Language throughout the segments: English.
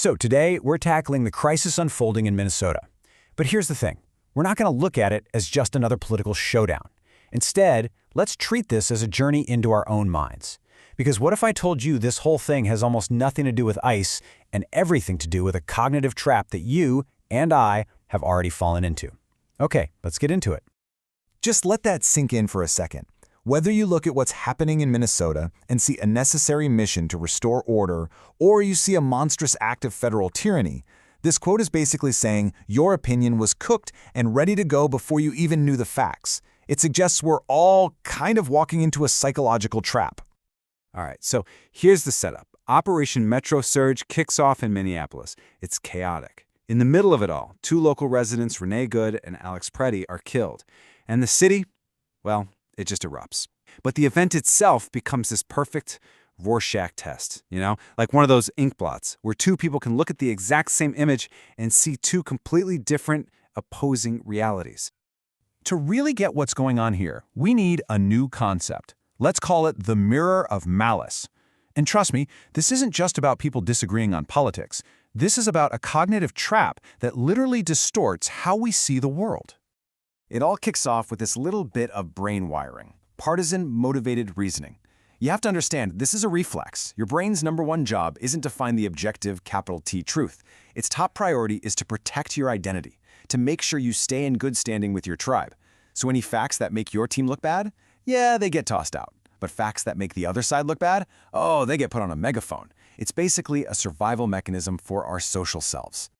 So today, we're tackling the crisis unfolding in Minnesota. But here's the thing. We're not going to look at it as just another political showdown. Instead, let's treat this as a journey into our own minds. Because what if I told you this whole thing has almost nothing to do with ice and everything to do with a cognitive trap that you and I have already fallen into? Okay, let's get into it. Just let that sink in for a second. Whether you look at what's happening in Minnesota and see a necessary mission to restore order, or you see a monstrous act of federal tyranny, this quote is basically saying your opinion was cooked and ready to go before you even knew the facts. It suggests we're all kind of walking into a psychological trap. All right, so here's the setup. Operation Metro Surge kicks off in Minneapolis. It's chaotic. In the middle of it all, 2 local residents, Renee and Alex Pretti, are killed. And the city, well, it just erupts. But the event itself becomes this perfect Rorschach test, like one of those ink blots where 2 people can look at the exact same image and see 2 completely different, opposing realities. To really get what's going on here, we need a new concept. Let's call it the mirror of malice. And trust me, this isn't just about people disagreeing on politics. This is about a cognitive trap that literally distorts how we see the world. It all kicks off with this little bit of brain wiring, partisan-motivated reasoning. You have to understand, this is a reflex. Your brain's #1 job isn't to find the objective, capital T, truth. Its top priority is to protect your identity, to make sure you stay in good standing with your tribe. So any facts that make your team look bad, yeah, they get tossed out. But facts that make the other side look bad, oh, they get put on a megaphone. It's basically a survival mechanism for our social selves.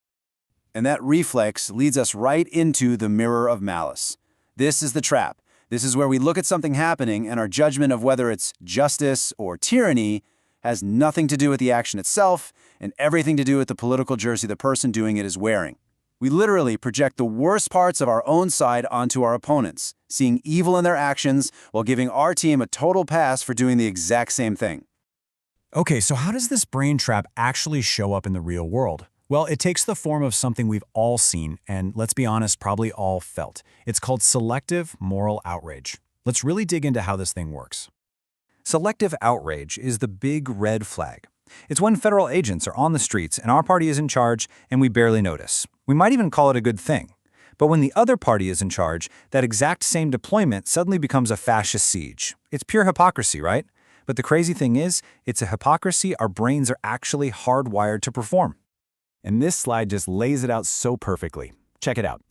And that reflex leads us right into the mirror of malice. This is the trap. This is where we look at something happening and our judgment of whether it's justice or tyranny has nothing to do with the action itself and everything to do with the political jersey the person doing it is wearing. We literally project the worst parts of our own side onto our opponents, seeing evil in their actions while giving our team a total pass for doing the exact same thing. Okay, so how does this brain trap actually show up in the real world? Well, it takes the form of something we've all seen, and let's be honest, probably all felt. It's called selective moral outrage. Let's really dig into how this thing works. Selective outrage is the big red flag. It's when federal agents are on the streets and our party is in charge and we barely notice. We might even call it a good thing. But when the other party is in charge, that exact same deployment suddenly becomes a fascist siege. It's pure hypocrisy, right? But the crazy thing is, it's a hypocrisy our brains are actually hardwired to perform. And this slide just lays it out so perfectly. Check it out.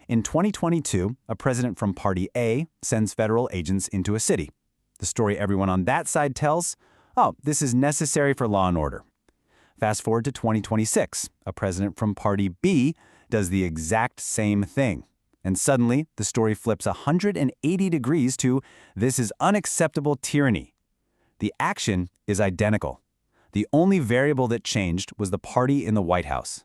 In 2022, a president from Party A sends federal agents into a city. The story everyone on that side tells, oh, this is necessary for law and order. Fast forward to 2026, a president from Party B does the exact same thing. And suddenly, the story flips 180 degrees to, this is unacceptable tyranny. The action is identical. The only variable that changed was the party in the White House.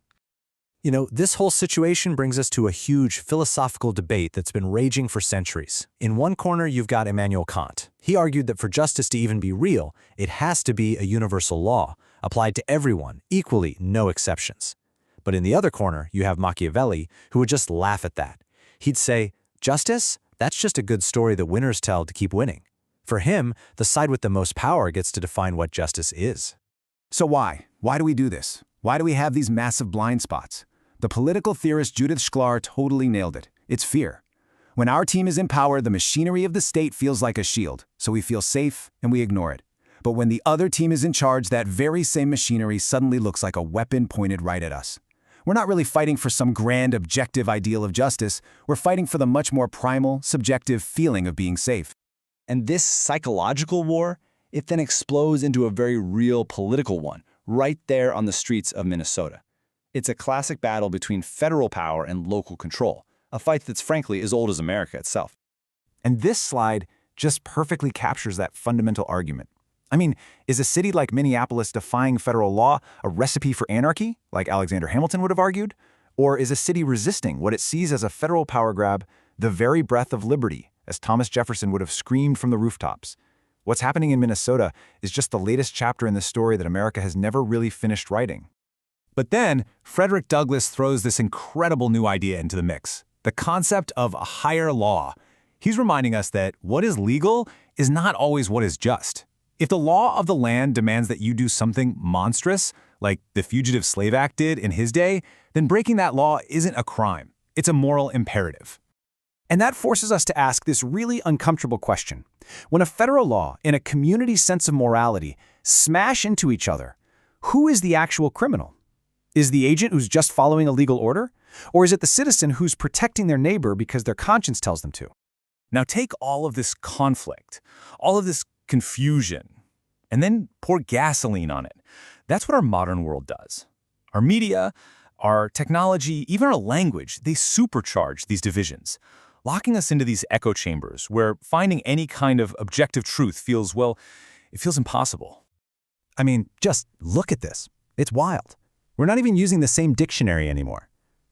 This whole situation brings us to a huge philosophical debate that's been raging for centuries. In one corner, you've got Immanuel Kant. He argued that for justice to even be real, it has to be a universal law, applied to everyone, equally, no exceptions. But in the other corner, you have Machiavelli, who would just laugh at that. He'd say, justice? That's just a good story the winners tell to keep winning. For him, the side with the most power gets to define what justice is. So why? Why do we do this? Why do we have these massive blind spots? The political theorist Judith Shklar totally nailed it. It's fear. When our team is in power, the machinery of the state feels like a shield, so we feel safe and we ignore it. But when the other team is in charge, that very same machinery suddenly looks like a weapon pointed right at us. We're not really fighting for some grand objective ideal of justice. We're fighting for the much more primal, subjective feeling of being safe. And this psychological war, it then explodes into a very real political one, right there on the streets of Minnesota. It's a classic battle between federal power and local control, a fight that's frankly as old as America itself. And this slide just perfectly captures that fundamental argument. I mean, is a city like Minneapolis defying federal law a recipe for anarchy, like Alexander Hamilton would have argued? Or is a city resisting what it sees as a federal power grab, the very breath of liberty, as Thomas Jefferson would have screamed from the rooftops? What's happening in Minnesota is just the latest chapter in the story that America has never really finished writing. But then, Frederick Douglass throws this incredible new idea into the mix, the concept of a higher law. He's reminding us that what is legal is not always what is just. If the law of the land demands that you do something monstrous, like the Fugitive Slave Act did in his day, then breaking that law isn't a crime. It's a moral imperative. And that forces us to ask this really uncomfortable question. When a federal law and a community sense of morality smash into each other, who is the actual criminal? Is the agent who's just following a legal order? Or is it the citizen who's protecting their neighbor because their conscience tells them to? Now take all of this conflict, all of this confusion, and then pour gasoline on it. That's what our modern world does. Our media, our technology, even our language, they supercharge these divisions, locking us into these echo chambers where finding any kind of objective truth feels, well, it feels impossible. I mean, just look at this. It's wild. We're not even using the same dictionary anymore.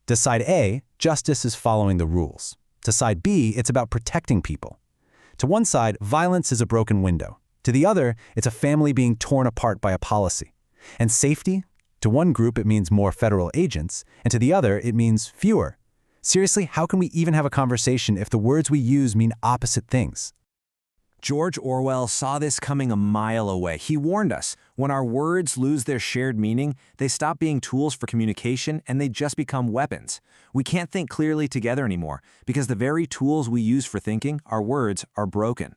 To side A, justice is following the rules. To side B, it's about protecting people. To one side, violence is a broken window. To the other, it's a family being torn apart by a policy. And safety? To one group, it means more federal agents, and to the other, it means fewer. Seriously, how can we even have a conversation if the words we use mean opposite things? George Orwell saw this coming a mile away. He warned us, when our words lose their shared meaning, they stop being tools for communication and they just become weapons. We can't think clearly together anymore because the very tools we use for thinking, our words, are broken.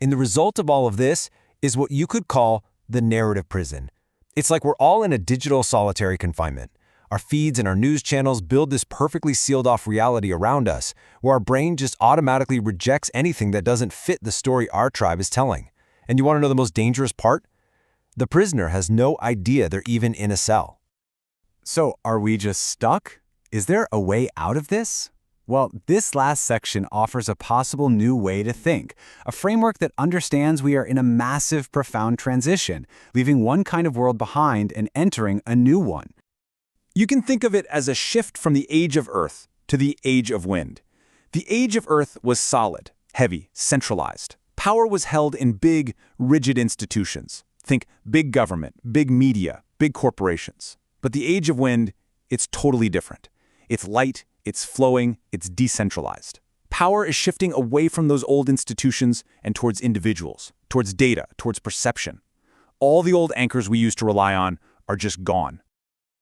And the result of all of this is what you could call the narrative prison. It's like we're all in a digital solitary confinement. Our feeds and our news channels build this perfectly sealed-off reality around us, where our brain just automatically rejects anything that doesn't fit the story our tribe is telling. And you want to know the most dangerous part? The prisoner has no idea they're even in a cell. So are we just stuck? Is there a way out of this? Well, this last section offers a possible new way to think, a framework that understands we are in a massive, profound transition, leaving one kind of world behind and entering a new one. You can think of it as a shift from the age of Earth to the age of wind. The age of Earth was solid, heavy, centralized. Power was held in big, rigid institutions. Think big government, big media, big corporations. But the age of wind, it's totally different. It's light, it's flowing, it's decentralized. Power is shifting away from those old institutions and towards individuals, towards data, towards perception. All the old anchors we used to rely on are just gone.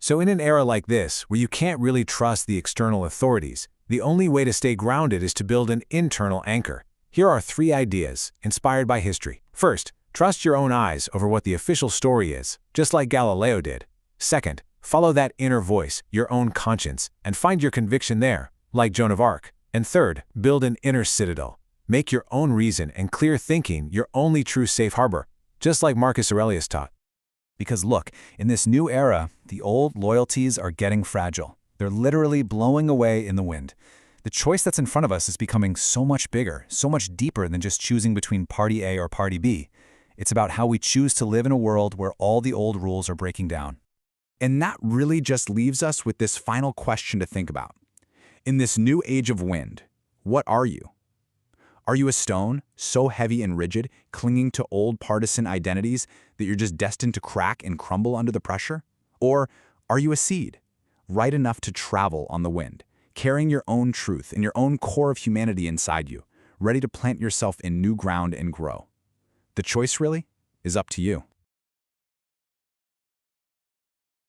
So in an era like this, where you can't really trust the external authorities, the only way to stay grounded is to build an internal anchor. Here are 3 ideas, inspired by history. First, trust your own eyes over what the official story is, just like Galileo did. Second, follow that inner voice, your own conscience, and find your conviction there, like Joan of Arc. And third, build an inner citadel. Make your own reason and clear thinking your only true safe harbor, just like Marcus Aurelius taught. Because look, in this new era, the old loyalties are getting fragile. They're literally blowing away in the wind. The choice that's in front of us is becoming so much bigger, so much deeper than just choosing between party A or party B. It's about how we choose to live in a world where all the old rules are breaking down. And that really just leaves us with this final question to think about. In this new age of wind, what are you? Are you a stone, so heavy and rigid, clinging to old partisan identities that you're just destined to crack and crumble under the pressure? Or are you a seed, right enough to travel on the wind, carrying your own truth and your own core of humanity inside you, ready to plant yourself in new ground and grow? The choice really is up to you.